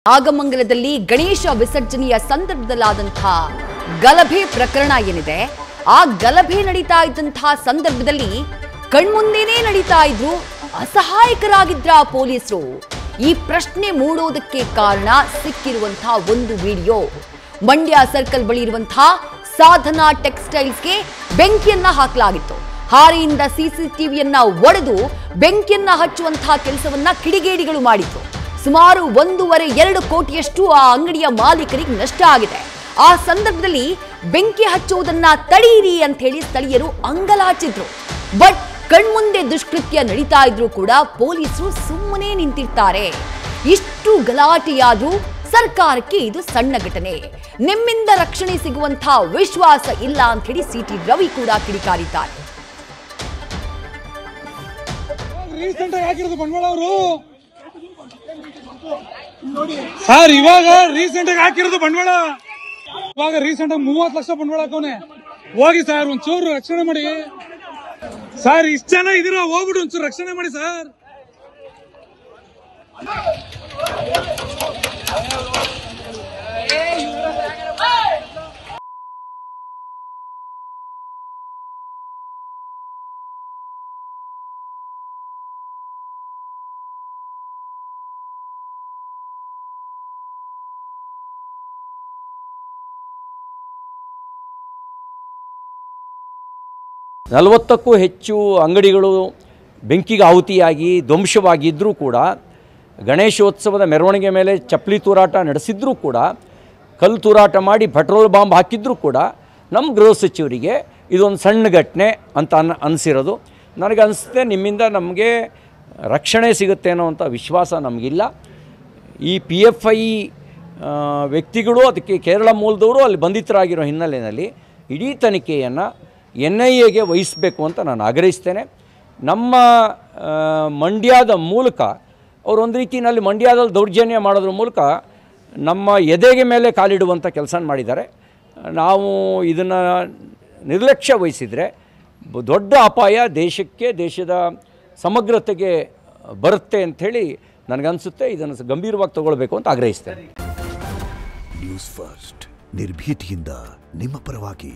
ಆಗಮಂಗಲದಲ್ಲಿ ಗಣೇಶ ವಿಸರ್ಜನೆಯ ಸಂದರ್ಭದಲ್ಲಾದಂತಹ ಗಲಭೆ ಪ್ರಕರಣ ಏನಿದೆ ಆ ಗಲಭೆ ನಡೀತಾ ಇದ್ದಂತಹ ಸಂದರ್ಭದಲ್ಲಿ ಕಣ್ಮುಂದೆನೇ ನಡೀತಾ ಇದ್ರು ಅಸಹಾಯಕರಾಗಿದ್ರ ಪೊಲೀಸರು. ಈ ಪ್ರಶ್ನೆ ಮೂಡೋದಕ್ಕೆ ಕಾರಣ ಸಿಕ್ಕಿರುವಂತಹ ಒಂದು ವಿಡಿಯೋ. ಮಂಡ್ಯ ಸರ್ಕಲ್ ಬಳಿ ಇರುವಂತಹ ಸಾಧನಾ ಟೆಕ್ಸ್ಟೈಲ್ಸ್ಗೆ ಬೆಂಕಿಯನ್ನ ಹಾಕಲಾಗಿತ್ತು. ಹಾರಿಯಿಂದ ಸಿಸಿಟಿವಿಯನ್ನ ಒಡೆದು ಬೆಂಕಿಯನ್ನ ಹಚ್ಚುವಂತಹ ಕೆಲಸವನ್ನ ಕಿಡಿಗೇಡಿಗಳು ಮಾಡಿದ್ರು. ಸುಮಾರು 1.5-2 ಕೋಟಿಯಷ್ಟು ಆ ಅಂಗಡಿಯ ಮಾಲೀಕರಿಗೆ ನಷ್ಟ ಆಗಿದೆ. ಆ ಸಂದರ್ಭದಲ್ಲಿ ಬೆಂಕಿ ಹಚ್ಚುವುದನ್ನ ತಡೆಯಿರಿ ಅಂತ ಹೇಳಿ ಸ್ಥಳೀಯರು ಅಂಗಲಾಚಿದ್ರು. ಬಟ್ ಕಣ್ಮುಂದೆ ದುಷ್ಕೃತ್ಯ ನಡೀತಾ ಇದ್ರು ಕೂಡ ಪೊಲೀಸರು ಸುಮ್ಮನೆ ನಿಂತಿರ್ತಾರೆ. ಇಷ್ಟು ಗಲಾಟೆಯಾದ್ರೂ ಸರ್ಕಾರಕ್ಕೆ ಇದು ಸಣ್ಣ ಘಟನೆ. ನಿಮ್ಮಿಂದ ರಕ್ಷಣೆ ಸಿಗುವಂತಹ ವಿಶ್ವಾಸ ಇಲ್ಲ ಅಂತ ಹೇಳಿ ಸಿಟಿ ರವಿ ಕೂಡ ಕಿಡಿಕಾರಿದ್ದಾರೆ. ಸರ್ ಇವಾಗ ರೀಸೆಂಟ್ ಆಗಿ ಹಾಕಿರೋದು ಬಂಡವಾಳ. ಇವಾಗ ರೀಸೆಂಟ್ ಆಗಿ 30 ಲಕ್ಷ ಬಂಡವಾಳ ಹಾಕೋನೆ. ಹೋಗಿ ಸರ್ ಒಂಚೂರು ರಕ್ಷಣೆ ಮಾಡಿ ಸರ್. ಇಷ್ಟ ಜನ ಇದೀರ, ಹೋಗ್ಬಿಟ್ಟು ಒಂಚೂರು ರಕ್ಷಣೆ ಮಾಡಿ ಸರ್. ನಲವತ್ತಕ್ಕೂ ಹೆಚ್ಚು ಅಂಗಡಿಗಳು ಬೆಂಕಿಗೆ ಆಹುತಿಯಾಗಿ ಧ್ವಂಸವಾಗಿದ್ದರೂ ಕೂಡ, ಗಣೇಶೋತ್ಸವದ ಮೆರವಣಿಗೆ ಮೇಲೆ ಚಪ್ಪಲಿ ತೂರಾಟ ನಡೆಸಿದ್ರೂ ಕೂಡ, ಕಲ್ಲು ತೂರಾಟ ಮಾಡಿ ಪೆಟ್ರೋಲ್ ಬಾಂಬ್ ಹಾಕಿದ್ರೂ ಕೂಡ ನಮ್ಮ ಗೃಹ ಸಚಿವರಿಗೆ ಇದೊಂದು ಸಣ್ಣ ಘಟನೆ ಅಂತ ಅನಿಸಿರೋದು. ನನಗೆ ಅನಿಸುತ್ತೆ ನಿಮ್ಮಿಂದ ನಮಗೆ ರಕ್ಷಣೆ ಸಿಗುತ್ತೆ ಅನ್ನೋವಂಥ ವಿಶ್ವಾಸ ನಮಗಿಲ್ಲ. ಈ PFI ವ್ಯಕ್ತಿಗಳು, ಅದಕ್ಕೆ ಕೇರಳ ಮೂಲದವರು ಅಲ್ಲಿ ಬಂಧಿತರಾಗಿರೋ ಹಿನ್ನೆಲೆಯಲ್ಲಿ ಇಡೀ ತನಿಖೆಯನ್ನು NIAಗೆ ವಹಿಸಬೇಕು ಅಂತ ನಾನು ಆಗ್ರಹಿಸ್ತೇನೆ. ನಮ್ಮ ಮಂಡ್ಯದ ಮೂಲಕ ಅವರು ಒಂದು ರೀತಿಯಲ್ಲಿ ಮಂಡ್ಯದಲ್ಲಿ ದೌರ್ಜನ್ಯ ಮಾಡೋದ್ರ ಮೂಲಕ ನಮ್ಮ ಎದೆಗೆ ಮೇಲೆ ಕಾಲಿಡುವಂಥ ಕೆಲಸ ಮಾಡಿದ್ದಾರೆ. ನಾವು ಇದನ್ನು ನಿರ್ಲಕ್ಷ್ಯ ವಹಿಸಿದರೆ ದೊಡ್ಡ ಅಪಾಯ ದೇಶಕ್ಕೆ, ದೇಶದ ಸಮಗ್ರತೆಗೆ ಬರುತ್ತೆ ಅಂಥೇಳಿ ನನಗನ್ಸುತ್ತೆ. ಇದನ್ನು ಗಂಭೀರವಾಗಿ ತಗೊಳ್ಬೇಕು ಅಂತ ಆಗ್ರಹಿಸ್ತೇನೆ. ನ್ಯೂಸ್ ಫಸ್ಟ್, ನಿರ್ಭೀತಿಯಿಂದ ನಿಮ್ಮ ಪರವಾಗಿ.